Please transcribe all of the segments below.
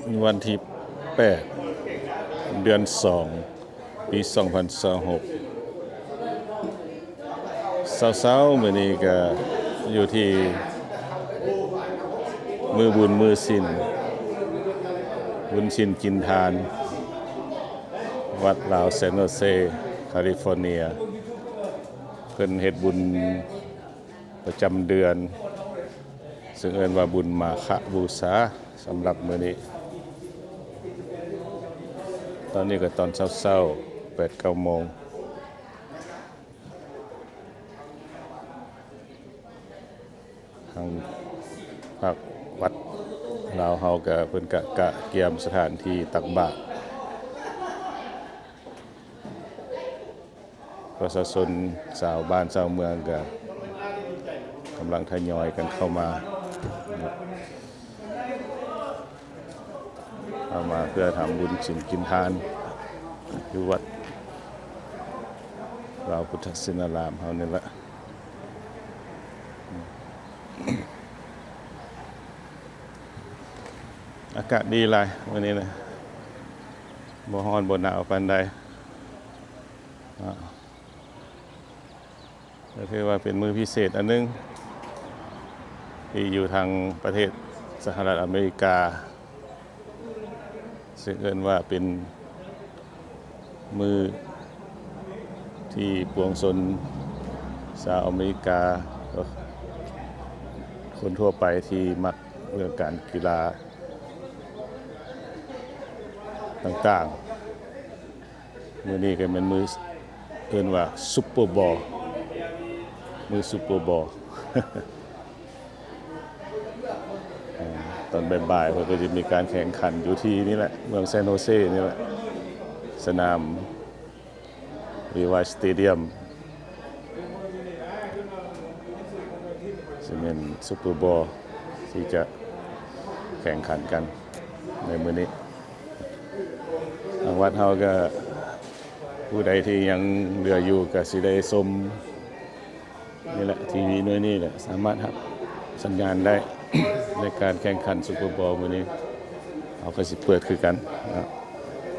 วันที่8เดือน2ปี2026เช้าๆมื้อนี้ก็อยู่ที่มือบุญมือศิลบุญชินกินทานวัดลาวเซนโนเซแคลิฟอร์เนียเพิ่นเฮ็ดบุญประจำเดือนซึ่งเอิ้นว่าบุญมาฆบูชาสำหรับมื้อนี้ตอนนี้ก็ตอนเช้าๆ 8-9 โมงทางภาควัดลาวเฮาก็เพิ่นกะเกียมสถานที่ตักบาตรประชาชนชาวบ้านชาวเมืองก็กำลังทยอยกันเข้ามาเพื่อทำบุญชินกินทานอยู่วัดลาวพุทธศินารามเฮานี่แหละอากาศดีหลายวันนี้นะบ่ร้อนบ่หนาวปานใดก็คือว่าเป็นมื้อพิเศษอันนึงที่อยู่ทางประเทศสหรัฐอเมริกาซึ่งเอิ้นว่าเป็นมือที่ปวงชนชาวอเมริกาคนทั่วไปที่มักเรื่องการกีฬาต่างๆมื้อนี้ก็เป็นมื้อเอิ้นว่าซุปเปอร์บอลมื้อซุปเปอร์บอล ตอนบ่ายๆเพิ่นก็จะมีการแข่งขันอยู่ที่นี่แหละเมืองซานโฮเซนี่แหละสนามรีไวสเตเดียมซึ่งเป็นซุปเปอร์บอลที่จะแข่งขันกันในมื้อนี้ทางวัดเฮาก็ผู้ใดที่ยังเหลืออยู่ก็สิได้ชมนี่แหละทีวีหน่วยนี้แหละสามารถรับสัญญาณได้ ในการแข่งขันซุปเปอร์บอลมื้อนี้เอาก็สิเปิดคือกันนะ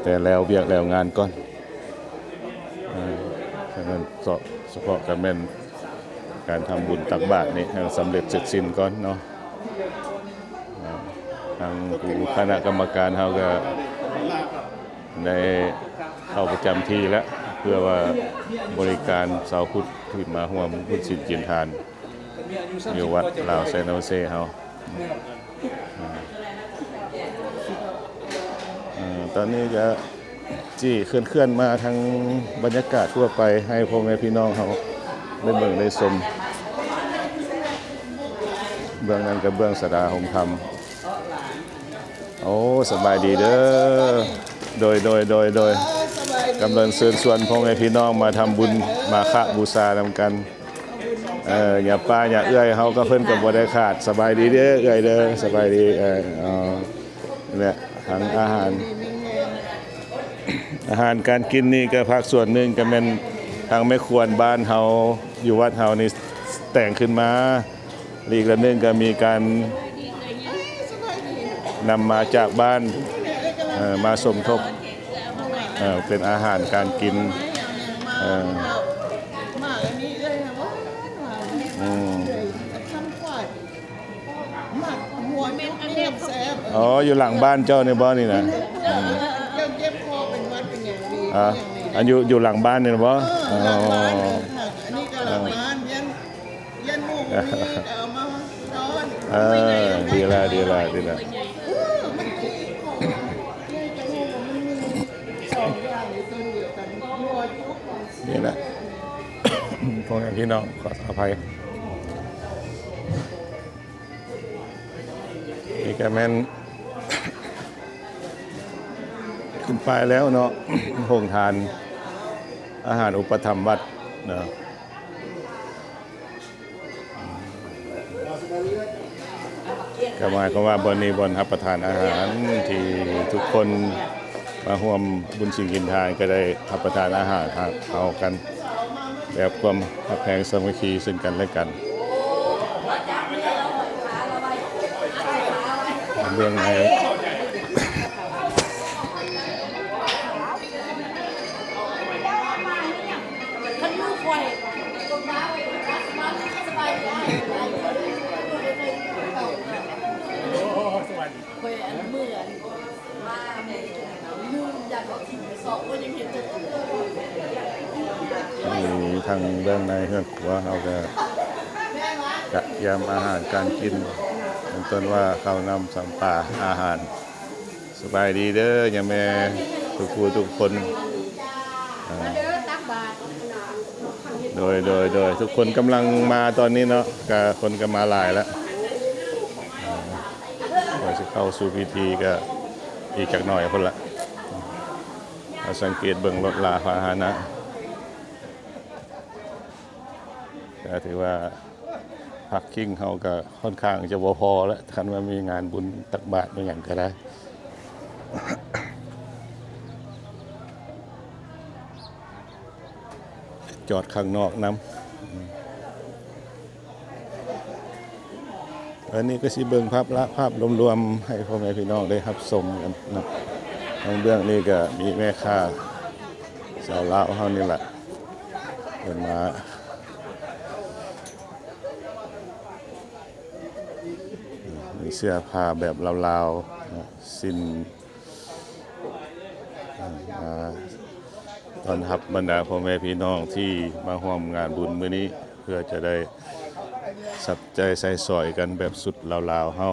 แต่แล้วเวียกแล้วงานก่อนฉะนั้นเฉพาะก็แม่นการทำบุญตักบาตรนี่ให้สำเร็จเสร็จสิ้นก่อนเนาะทางคณะกรรมการเฮาก็ได้เข้าประจำที่แล้วเพื่อว่าบริการชาวพุทธที่มาร่วมบุญศีลกินทานอยู่วัดลาวเซนโนเซเฮาตอนนี้ก็จี้เคลื่อนมาทางบรรยากาศทั่วไปให้พ่อแม่พี่น้องเฮาได้เบิ่งได้ชมเบื้องนั้นกับเบื้องสดาหงธรรมโอ้สบายดีเด้อโดยกำลังเชิญชวนพ่อแม่พี่น้องมาทำบุญมาฆบูชานำกันอย่าป้าอย่าเอื้อยเฮาก็เพิ่นก็บ่ได้ขาดสบายดีเด้อเอื้อยเด้อสบายดีนี่แหละทั้งอาหารการกินนี่ก็ภาคส่วนหนึ่งก็แม่นทางแม่ครัวบ้านเฮาอยู่วัดเฮานี่แต่งขึ้นมาอีกละนึงก็มีการนำมาจากบ้านมาสมทบเป็นอาหารการกินอ๋ออยู่หลังบ้านเจ้าในบ้านนี่นะเย็บคอเป็นวัดเป็นอย่างดีอันอยู่หลังบ้านนี่นะบ่อันนี้ก็หลังบ้านยันหมู่นี่เอามานอนดีละนี่แหละพ่อแม่พี่น้องขออภัยนี่ก็แม่นขึ้นไปแล้วเนาะโรงทานอาหารอุปถัมภ์วัดเนาะก็หมายความว่าบ่นี้บ่อนรับประทานอาหารที่ทุกคนมาร่วมบุญชินกินทานก็ได้รับประทานอาหารเข้ากันแบบความรักแพงสามัคคีซึ่งกันและกันเรื่องไหน เคยอันเมื่อมาลืมอยากเอาถิ่นไปสอบว่ายังเห็นจะ มีทางเบื้องในเฮือนครัวเขาก็จะยำอาหารการกินเป็นต้นว่าข้าวนำสัมปาอาหารสบายดีเด้อยามแม่ทุกผู้ทุกคนโดยทุกคนกำลังมาตอนนี้เนาะก็คนก็มาหลายแล้วก่อนจะเข้าสู่พิธีก็อีกจักหน่อยคนละเราสังเกตเบิ่งรถลาพาหนะก็ถือว่าพักคิงเขาก็ค่อนข้างจะบ่พอแล้วคันว่ามีงานบุญตักบาตรบางอย่างก็ได้ จอดข้างนอกน้ำอันนี้ก็สิเบิ่งภาพรวมๆให้พ่อแม่พี่น้องได้รับชมกันนะทางเบื้องนี้ก็มีแม่ค้าสาวลาวเฮานี่แหละเดินมามีเสื้อผ้าแบบลาวๆนะสิ้นต้อนรับบรรดาพ่อแม่พี่น้องที่มาร่วมงานบุญมื้อนี้เพื่อจะได้สับใจใส่สอยกันแบบสุดลาวๆเฮา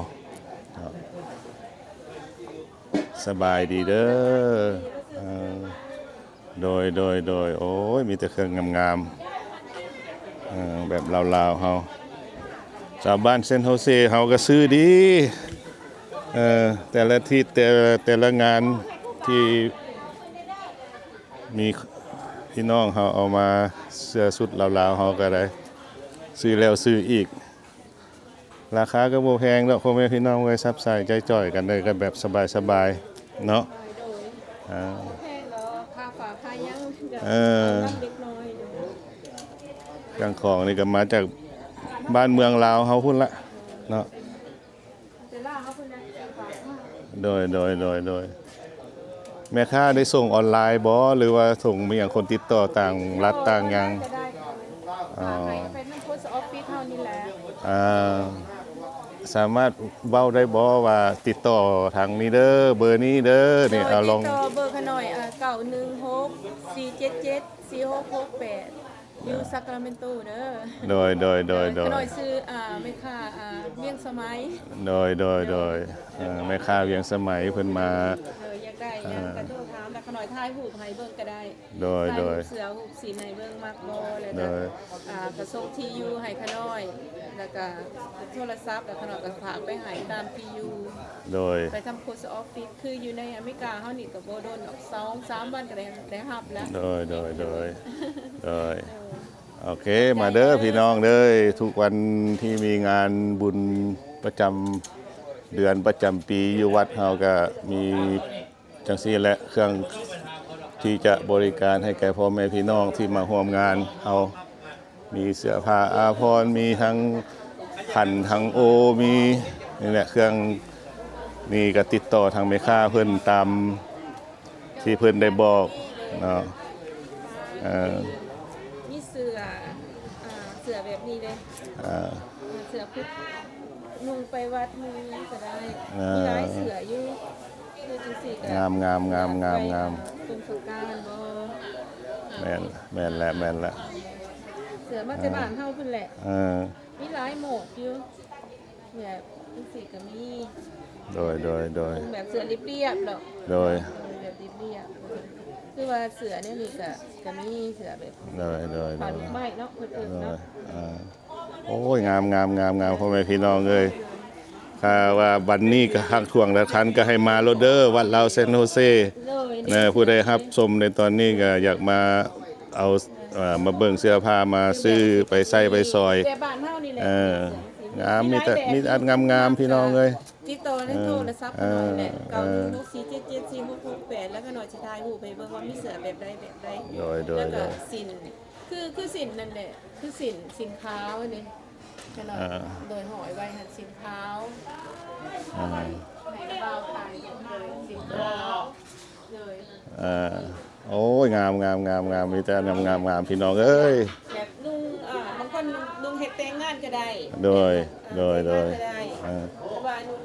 สบายดีเด้อโดยโอ้ยมีแต่เครื่องงามๆแบบลาวๆเฮาชาวบ้านเซนต์โฮเซเฮาก็ซื้อดีแต่ละที่แต่ละงานที่มีพี่น้องเฮาเอามาเสื้อสุดลาวๆเฮาก็ได้ซื้อแล้วซื้ออีกราคาก็บ่แพงดอกพ่อแม่พี่น้องไว้ซับใส่ใจจ่อยกันได้กันแบบสบายๆเนาะแพงแล้วค่าฝาค่ายังเด็กน้อยเครื่องของนี่ก็มาจากบ้านเมืองลาวเฮาพุ่นละเนาะโดยแม่ค้าได้ส่งออนไลน์บ่หรือว่าส่งมีอย่างคนติดต่อต่างรัฐต่างยังเป็นโพสต์ออฟฟิศเท่านี้แหละสามารถเว้าได้บ่ว่าติดต่อทางนี้เด้อเบอร์นี้เด้อนี่เอาลองติดต่อเบอร์ขน่อย916 477 4668อยู่ซักราเมนโตเด้อโดยขน่อยซื้อไม่ค่ะเวียงสมัยโดยแม่ค้าเวียงสมัยเพิ่นมาอยากได้ยังกระโดดถามแล้วขน่อยถ่ายรูปให้เบิ่งก็ได้โดยเสือรูปสีในเบิ่งมักบ่แล้วก็กระส่งที่อยู่ให้ขน่อยแล้วก็โทรศัพท์แล้วขน่อยก็ฝากไปให้ตามที่อยู่โดยไปทำโพสต์ออฟฟิศคืออยู่ในอเมริกาเฮานี่ก็บ่โดนออก2-3 วันก็ได้รับแล้วโดยโอเคมาเด้อพี่น้องเด้อทุกวันที่มีงานบุญประจำเดือนประจำปีอยู่วัดเฮาก็มีจังซี่แหละเครื่องที่จะบริการให้แก่พ่อแม่พี่น้องที่มาร่วมงานเฮามีเสื้อผ้าอาภรณ์มีทั้งขันทั้งโอมีนี่แหละเครื่องนี่ก็ติดต่อทางแม่ค้าเพิ่นตามที่เพิ่นได้บอกเนาะมีเสือแบบนี้เลยเสือพุทธนุ่งไปวัดมือก็ได้มีหลายเสืออยู่คือจังซี่ก็งามเป็นสุการบ่แม่นแหละเสือมาแต่บ้านเฮาเพิ่นแหละมีหลายหมวกอยู่แบบจังซี่ก็มีโดยแบบเสือเรียบๆดอกโดยแบบเรียบคือว่าเสือเนี่ยนี่ก็มีเสือแบบปลาลูกไม้เนาะเพิ่นเนาะโอ้ยงามพ่อแม่พี่น้องเอ้ยถ้าว่าบัดนี้ก็ฮักท่วงละคันก็ให้มาโลดเด้อวัดลาวเซนต์โฮเซผู้ใดรับชมในตอนนี้ก็อยากมาเอามาเบิ่งเสื้อผ้ามาซื้อไปใส่ไปซอยแต่บ้านเฮานี่แหละงามมีอันงามพี่น้องเอ้ยติดต่อในโทรศัพท์ก็ได้แหละ916477468แล้วก็หน่อยสิถ่ายรูปให้เบิ่งว่ามีเสื้อแบบใดแล้วก็สินคือสินนั่นแหละคือสินขาวนี่ขนาดโดยหอยไว้หั่นสินขาวให้กระเป๋าถ่ายสินขาวเลยโอ้ยงามมีแต่งามพี่น้องเอ้ยแบบลุงบางคนลุงเฮ็ดแต่งงาน ก็ได้ โดย เอ่อไปบ้านก็ได้ อ่า หรือว่านุ่ง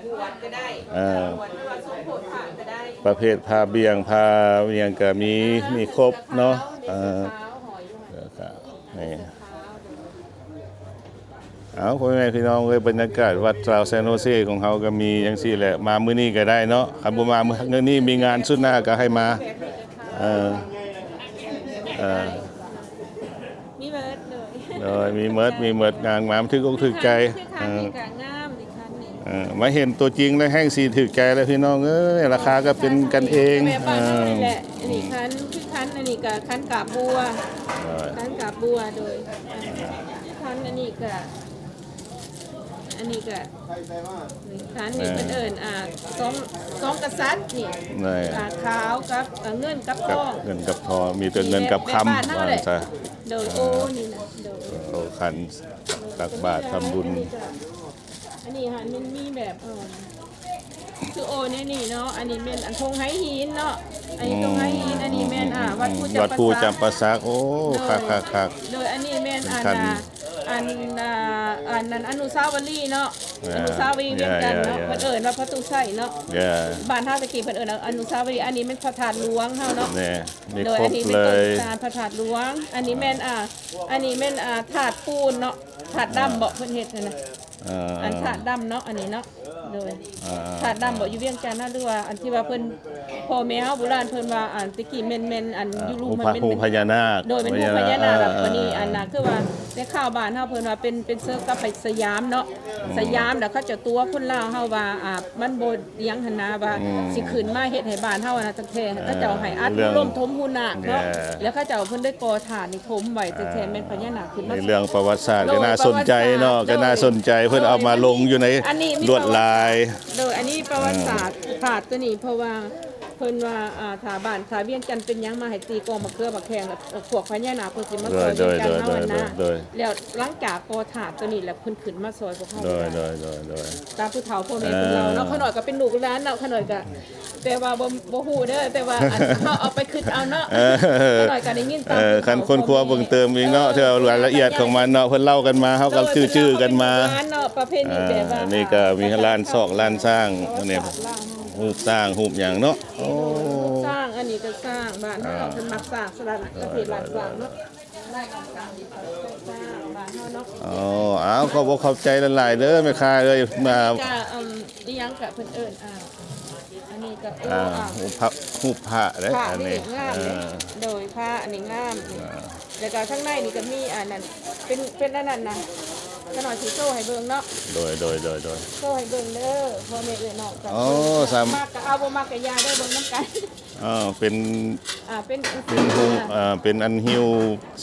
บวชก็ได้ อ่า บวชหรือว่าทรงโผล่ผ่าก็ได้ ประเภทผ้าเบี่ยงผ้าเบี่ยงก็มีครบเนาะ เสื้อขาวห่ออยู่ เสื้อขาวนี่ เสื้อขาว เอาพ่อแม่พี่น้องเลยบรรยากาศวัดซาวเซโนเซของเขาก็มีอย่างสี่แหละมามื้อนี้ก็ได้เนาะคันบ่มามื้อนี้มีงานสุดหน้าก็ให้มาเออเออ มีเบิร์ดเลย เลยมีเมิดงานมาถึกอกถึกใจ คือ เอ คัน อ นี่กะงามดิคันนี่ มาเห็นตัวจริงแล้วแห้งสีถึกใจแล้วพี่น้องเอ้ยราคาก็เป็นกันเอง แบบบ้านเรานี่แหละอันนี้คันคือคันอันนี้กะคันกาบบัวคันกาบบัวโดยคันอันนี้กะนี่คันนี่เป็นเอิญสองกษัตริย์นี่ นี่ ขาวกับเงินกับท กับ อง เงินกับทองมีแต่เงินกับคำ แบบบ้านเฮา ว่า แหละ ซะ โดยโอ้นี่นะโดย โอ้ขันตักบาตรทำบุญ อันนี้ค่ะมันมีแบบคือโอเนี่ยนี่เนาะอันนี้เป็นอันทงไฮหินเนาะอันนี้ทงไฮหินอันนี้แม่นวัดผู้จำปาสัก จำปาสักโอ้คัก โดยอันนี้แม่น คัน อันนั้นอนุสาวรีย์เนาะอนุสาวรีย์เวียงจันทน์เนาะเพิ่นเอิ้นว่าประตูไส้เนาะ เย้ บ้านเฮาตะกี้เพิ่นเอิ้นอนุสาวรีย์อันนี้เป็นพระธาตุหลวงเฮาเนาะ เนี่ยมี โดย คร อั บ นนี้ เล เป็นต้ ย นตาลพระธาตุหลวง อันนี้แม่นอันนี้แม่นถาดปูนเนาะถาดดำบ่เพิ่นเฮ็ดนั่นน่ะ อันถาดดำเนาะอันนี้เนาะโดยถาดดำบ่อยู่เวียงจันทน์นะหรือว่าอันที่ว่าเพิ่นพ่อแม่เฮาโบราณเพิ่นว่าอันตะกี้แม่นอันอยู่รูปมันเป็น หูพญานาค โดยเป็นรูปพญานาคแบบวันนี้อันน่ะคือว่าในข่าวบ้านเฮาเพิ่นว่าเป็นเซิร์ฟกับไปสยามเนาะสยามแล้วเขาเจะตัวคนลาวเฮาว่ามันบ่เลี้ยงหั่นนะว่าสิขึ้นมาเฮ็ดให้บ้านเฮานะจังแท้เขาเจ้าให้อัดร่มทมหูนาคเนาะแล้วเขาเจ้าเพิ่นได้ก่อฐานนี่ถมไว้จังแท้แม่นพญานาคขึ้นมา ในเรื่องประวัติศาสตร์ก็น่าสนใจเนาะก็น่าสนใจเพิ่นเอามาลงอยู่ใน อันนี้มี ลวดลาย โดยอันนี้ประวัติศาสตร์ผาดตัวนี้เพราะว่าเพิ่นว่าถาบ้านถาเวียงจันทน์เป็นหยังมาให้ตีกองมะเขือมะแขงแล้วพวกพญานาคเพิ่นสิมาซอยเวียงจันทน์เฮานะ โดย แล้วหลังจากก่อถาดตัวนี้แล้วเพิ่นขึ้นมาซอยพวกเฮา โดย ตามผู้เฒ่าพ่อแม่ของเราเนาะขน่อยก็เป็นลูกหลานเนาะขน่อยก็แต่ว่าบ่ฮู้เด้อแต่ว่าอันเฮาเอาไปคิดเอาเนาะขน่อยก็ได้ยินตามผู้เฒ่า คันคนครัวเบิ่งเติมอีกเนาะเท่ารายละเอียดของมันเนาะเพิ่นเล่ากันมาเฮาก็ชื่อๆกันมา ร้านเนาะประเพณีแบบว่า นี่ก็มีร้านซอกร้านสร้างเนี่ยรูปสร้างรูปหยังเนาะโอ้ สร้างอันนี้ก็สร้างบ้านเฮาเพิ่นมักสร้างสลัดประเภทหลักสร้างเนาะสร้างบ้านเฮาเนาะ อ๋ออ้าวขอบขอบใจหลายๆเด้อแม่ค้าเอ้ยมา ก็อีหยังก็เพิ่นเอิ้นอันนี้ก็รูปพระเด้อ ผ้า อัน นี่ นี้ งามเลยโดยผ้าอันนี้งามนี่แล้วก็ข้างในนี่ก็มีอันนั้นเป็นอันนั้นนะขน่อยสิโซ่ให้เบิ่งเนาะ โดย โซ่ให้เบิ่งเด้อพ่อแม่เอ้ยน้องกัน อ๋อสาม มากก็เอาบ่มากก็อยาได้อเบิ่งน้ำกัน อ๋อเป็น เป็น หูเป็นอันหิ้ว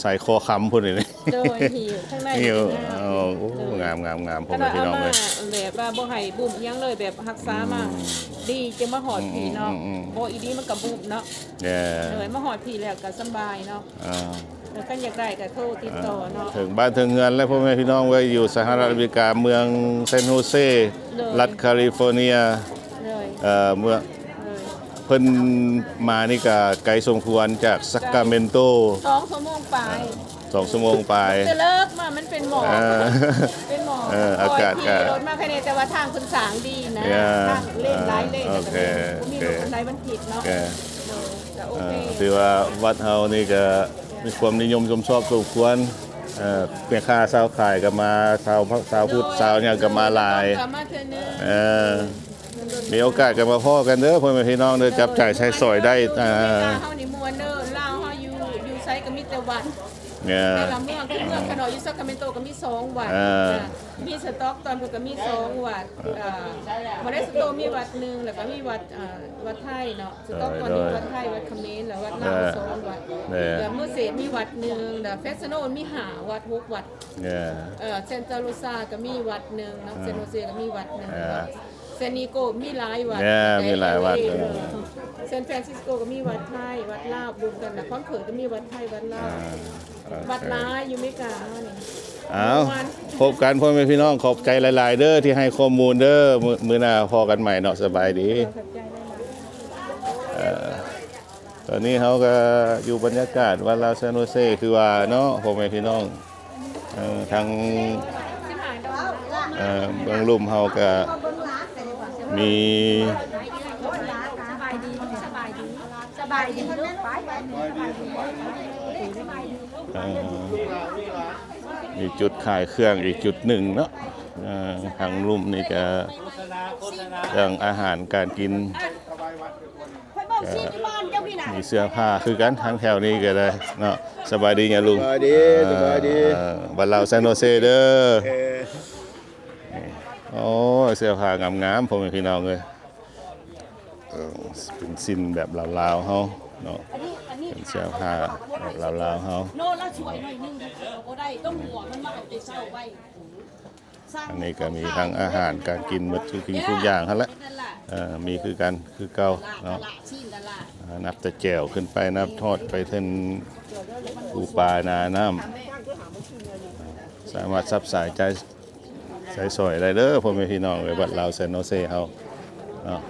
ใส่คอค้ำพุ่นนี่ โดยหิวข้างใน หิ้ว นี่ อ๋อโอ้งามพ่อ ข แม่ นาด พี่ เอา น้อง มา เลย แบบว่าบ่ให้บุ่มอิหยังเลยแบบรักษามาดีจึงมาหอดผีเนาะบ่อีดีมันก็บุ่มเนาะ แย่ เลยมาหอดผีแล้วก็สำบายเนาะ อ่า แล้วก็อยากได้ก็โทรติดต่อเนาะ ถึงบ้านถึงเงินแล้วพ่อแม่พี่น้องไว้อยู่สหรัฐอเมริกาเมืองเซนต์โฮเซ เลย รัฐแคลิฟอร์เนีย เลย เมื่อ เลย เพิ่นมานี่ก็ไกลสมควรจากซักราเมนโต 2 ชั่วโมงไป 2 ชั่วโมงไป จะเลิกมามันเป็นหมอ เออ เป็นหมอ อากาศ ขี่รถมาแค่นี้แต่ว่าทางคุณสางดีนะ เนี่ย ทางเล่นหลายเลน โอเค มี โอเค รถคันใดมันผิดเนาะ แก แต่โอเค ถือว่าวัดเฮานี่ก็มีความนิยมชมชอบสมควรเป็นค่าชาวขายก็มาชาวพุทธชาวเนี่ยก็มาหลาย กลับมาเทื่อนึง เออมีโอกาสกันมาพ่อกันเด้อพ่อแม่พี่น้องเด้อจับจ่ายใช้สอยได้เฮานี่มวนเด้อลาวเฮาอยู่ไสก็มีแต่วัด เนี่ย แต่ละเมืองคือเมืองขนอยอยู่ซักคาเมนโตก็มี2วัดมีสต็อกตอนก็มี2วัดบ่ได้สโตมีวัดหนึงแล้วก็มีวัดไทยเนาะสต็อกตอนมีวัดไทยวัดเขมรแล้ววัดลาว2วัดแล้วเมื่อเสร็จมีวัดหนึงแล้วเฟสโนมี5วัด6วัด เนี่ย เซนตาลูซาก็มีวัดหนึ่งนะเซนโนเซก็มีวัดหนึ่งเซนิโกมีหลายวัด เนี่ยมีหลายวัด เซนฟรานซิสโกก็มีวัดไทยวัดลาวรวมกันนะความเขินก็มีวัดไทยวัดลาววัดร้ายอยู่ไม่กลางนี่ เอาพบกันพ่อแม่พี่น้องขอบใจหลายๆเด้อที่ให้ข้อมูลเด้อมื้อหน้าพอกันใหม่เนาะสบายดี ขอบใจได้ไหม ตอนนี้เขาก็อยู่บรรยากาศวัดลาวเซโนเซคือว่าเนาะพ่อแม่พี่น้อง ทางเบื้องลุ่มเฮาก็มี สบายดีสบายดีสบายดีลูกไป มีจุดขายเครื่องอีกจุดหนึ่งเนาะทางลุ่มนี่จะเรื่องอาหารการกินมีเสื้อผ้าคือกันทางแถวนี้ก็ได้เนาะสบายดีเนี่ยลุง สบายดีสบายดี บันเราซานโนเซเด้อโอ้เสื้อผ้างามๆพ่อแม่พี่น้องเลยเป็นสิ้นแบบลาวๆเฮาเนาะเป็นเสื้อผ้าแบบลาวๆเฮา โน่ละช่วยหน่อยนึงก็ได้ต้องหัวมันมาเอาใจเศร้าไว้ อันนี้ก็มีทั้งอาหารการกินหมดทุกอย่างทั้งละมีคือกันคือเก่าเนาะนับแต่แจ่วขึ้นไปนับทอดไปถึงปูปลานาน้ำสามารถซับสายใจใส่สอยได้เด้อพ่อแม่พี่น้องเลยบัดลาวเซนโนเซเฮาเนาะ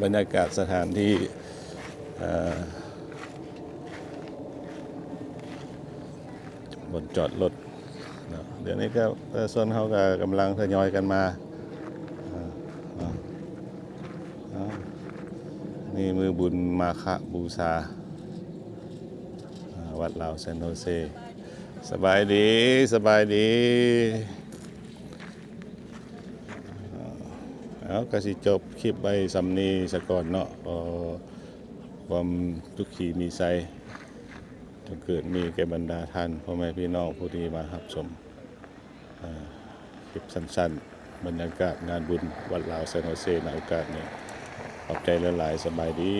บรรยากาศสถานที่บนจอดรถเนาะเดี๋ยวนี้ก็ประชาชนเขาก็กำลังทยอยกันมานี่มือบุญมาฆบูชาวัดลาวเซนโนเซสบายดีสบายดีเอาก็สิจบคลิปไปสำนีสะก่อนเนาะความทุกข์ขีมีไซจะเกิดมีแก่บรรดาท่านพ่อแม่พี่น้องผู้ที่มารับชมคลิปสั้นๆบรรยากาศงานบุญวัดลาวเซนโนเซในโอกาสนี้ขอบใจหลายๆสบายดี